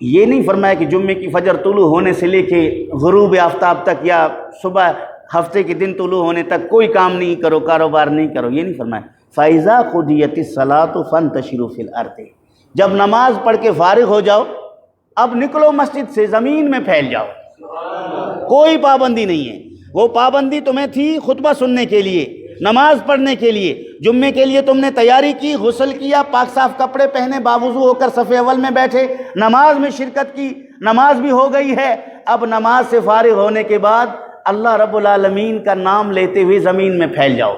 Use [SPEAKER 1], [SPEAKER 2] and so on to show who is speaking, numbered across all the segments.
[SPEAKER 1] یہ نہیں فرمایا کہ جمعے کی فجر طلوع ہونے سے لے کے غروب آفتاب تک یا صبح ہفتے کے دن طلوع ہونے تک کوئی کام نہیں کرو، کاروبار نہیں کرو، یہ نہیں فرمایا۔ فَإِذَا قُضِيَتِ الصَّلَاةُ فَانتَشِرُوا فِي الْأَرْضِ، جب نماز پڑھ کے فارغ ہو جاؤ اب نکلو مسجد سے، زمین میں پھیل جاؤ، کوئی پابندی نہیں ہے۔ وہ پابندی تمہیں تھی خطبہ سننے کے لیے، نماز پڑھنے کے لیے، جمعے کے لیے تم نے تیاری کی، غسل کیا، پاک صاف کپڑے پہنے، باوضو ہو کر صف اول میں بیٹھے، نماز میں شرکت کی، نماز بھی ہو گئی ہے۔ اب نماز سے فارغ ہونے کے بعد اللہ رب العالمین کا نام لیتے ہوئے زمین میں پھیل جاؤ۔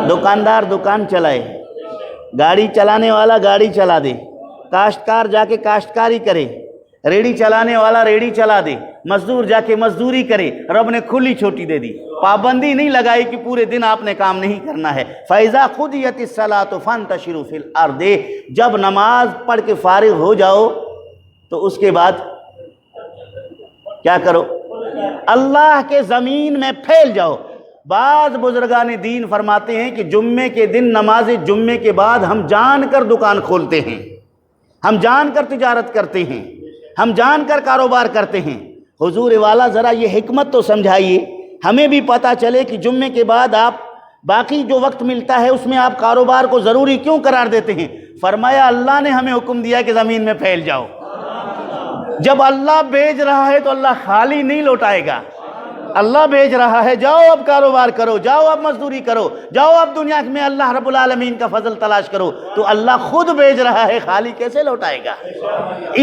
[SPEAKER 1] دکاندار دکان چلائے، گاڑی چلانے والا گاڑی چلا دے، کاشتکار جا کے کاشتکاری کرے، ریڑھی چلانے والا ریڑھی چلا دے، مزدور جا کے مزدوری کرے، رب نے کھلی چھوٹی دے دی، پابندی نہیں لگائی کہ پورے دن آپ نے کام نہیں کرنا ہے۔ فَإِذَا قُضِيَتِ الصَّلَاةُ فَانتَشِرُوا فِي الْأَرْضِ، جب نماز پڑھ کے فارغ ہو جاؤ تو اس کے بعد کیا کرو؟ اللہ کے زمین میں پھیل جاؤ۔ بعض بزرگان دین فرماتے ہیں کہ جمعے کے دن نماز جمعے کے بعد ہم جان کر دکان کھولتے ہیں، ہم جان کر تجارت کرتے ہیں، ہم جان کر کاروبار کرتے ہیں۔ حضور والا ذرا یہ حکمت تو سمجھائیے، ہمیں بھی پتہ چلے کہ جمعے کے بعد آپ باقی جو وقت ملتا ہے اس میں آپ کاروبار کو ضروری کیوں قرار دیتے ہیں؟ فرمایا اللہ نے ہمیں حکم دیا کہ زمین میں پھیل جاؤ۔ جب اللہ بھیج رہا ہے تو اللہ خالی نہیں لوٹائے گا، اللہ بھیج رہا ہے، جاؤ اب کاروبار کرو، جاؤ اب مزدوری کرو، جاؤ اب دنیا میں اللہ رب العالمین کا فضل تلاش کرو، تو اللہ خود بھیج رہا ہے، خالی کیسے لوٹائے گا؟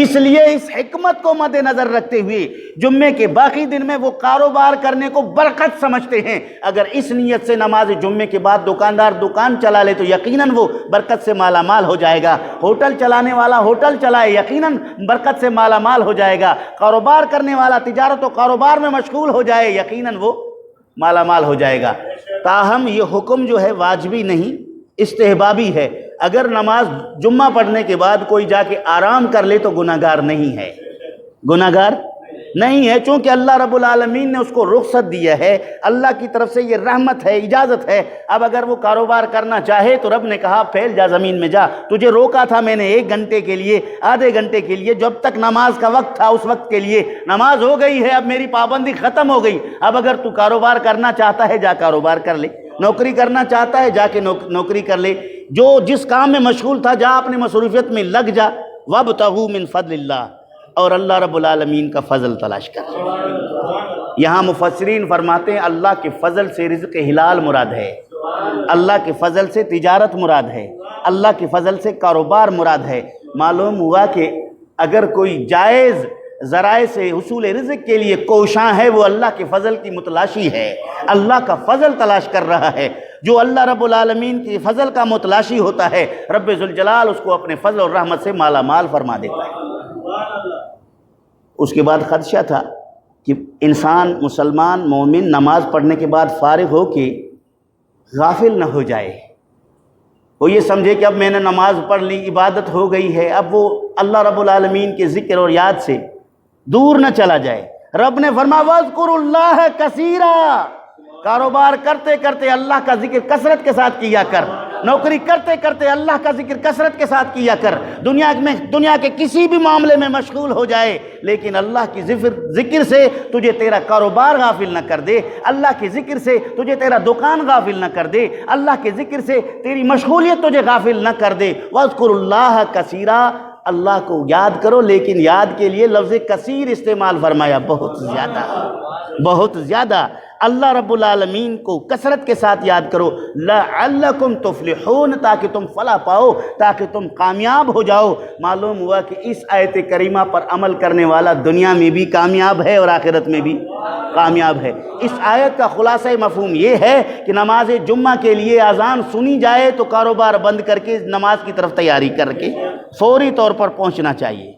[SPEAKER 1] اس لیے اس حکمت کو مد نظر رکھتے ہوئے جمعے کے باقی دن میں وہ کاروبار کرنے کو برکت سمجھتے ہیں۔ اگر اس نیت سے نماز جمعے کے بعد دکاندار دکان چلا لے تو یقیناً وہ برکت سے مالا مال ہو جائے گا، ہوٹل چلانے والا ہوٹل چلائے یقیناً برکت سے مالا مال ہو جائے گا، کاروبار کرنے والا تجارت و کاروبار میں مشغول ہو جائے یقیناً وہ مالا مال ہو جائے گا۔ تاہم یہ حکم جو ہے واجبی نہیں، استحبابی ہے۔ اگر نماز جمعہ پڑھنے کے بعد کوئی جا کے آرام کر لے تو گناہگار نہیں ہے، گناہگار نہیں ہے، چونکہ اللہ رب العالمین نے اس کو رخصت دیا ہے، اللہ کی طرف سے یہ رحمت ہے، اجازت ہے۔ اب اگر وہ کاروبار کرنا چاہے تو رب نے کہا پھیل جا زمین میں جا، تجھے روکا تھا میں نے 1 گھنٹے کے لیے، آدھے گھنٹے کے لیے، جب تک نماز کا وقت تھا اس وقت کے لیے، نماز ہو گئی ہے، اب میری پابندی ختم ہو گئی، اب اگر تو کاروبار کرنا چاہتا ہے جا کاروبار کر لے، نوکری کرنا چاہتا ہے جا کے نوکری کر لے، جو جس کام میں مشغول تھا جا اپنی مصروفیت میں لگ جا۔ وَابْتَغُوا مِن فَضْلِ اللَّهِ، اور اللہ رب العالمین کا فضل تلاش کر۔ یہاں مفسرین فرماتے ہیں اللہ کے فضل سے رزق حلال مراد ہے، اللہ کے فضل سے تجارت مراد ہے، اللہ کے فضل سے کاروبار مراد ہے۔ معلوم ہوا کہ اگر کوئی جائز ذرائع سے حصول رزق کے لیے کوشاں ہے وہ اللہ کے فضل کی متلاشی ہے، اللہ کا فضل تلاش کر رہا ہے۔ جو اللہ رب العالمین کی فضل کا متلاشی ہوتا ہے رب ذوالجلال اس کو اپنے فضل اور رحمت سے مالا مال فرما دیتا ہے۔ اس کے بعد خدشہ تھا کہ انسان مسلمان مومن نماز پڑھنے کے بعد فارغ ہو کے غافل نہ ہو جائے، وہ یہ سمجھے کہ اب میں نے نماز پڑھ لی، عبادت ہو گئی ہے، اب وہ اللہ رب العالمین کے ذکر اور یاد سے دور نہ چلا جائے۔ رب نے فرمایا وَاذْكُرُوا اللَّهَ كَثِيرًا، کاروبار کرتے کرتے اللہ کا ذکر کثرت کے ساتھ کیا کر، نوکری کرتے کرتے اللہ کا ذکر کثرت کے ساتھ کیا کر، دنیا کے کسی بھی معاملے میں مشغول ہو جائے لیکن اللہ کی ذکر سے تجھے تیرا کاروبار غافل نہ کر دے، اللہ کے ذکر سے تجھے تیرا دکان غافل نہ کر دے، اللہ کے ذکر سے تیری مشغولیت تجھے غافل نہ کر دے۔ وَاذْكُرُوا اللَّهَ كَثِيرًا، اللہ کو یاد کرو، لیکن یاد کے لیے لفظ کثیر استعمال فرمایا، بہت زیادہ، بہت زیادہ۔ اللہ رب العالمین کو کثرت کے ساتھ یاد کرو، لعلکم تفلحون، تاکہ تم فلاح پاؤ، تاکہ تم کامیاب ہو جاؤ۔ معلوم ہوا کہ اس آیت کریمہ پر عمل کرنے والا دنیا میں بھی کامیاب ہے اور آخرت میں بھی کامیاب ہے۔ اس آیت کا خلاصہ مفہوم یہ ہے کہ نماز جمعہ کے لیے اذان سنی جائے تو کاروبار بند کر کے نماز کی طرف تیاری کر کے فوری طور پر پہنچنا چاہیے۔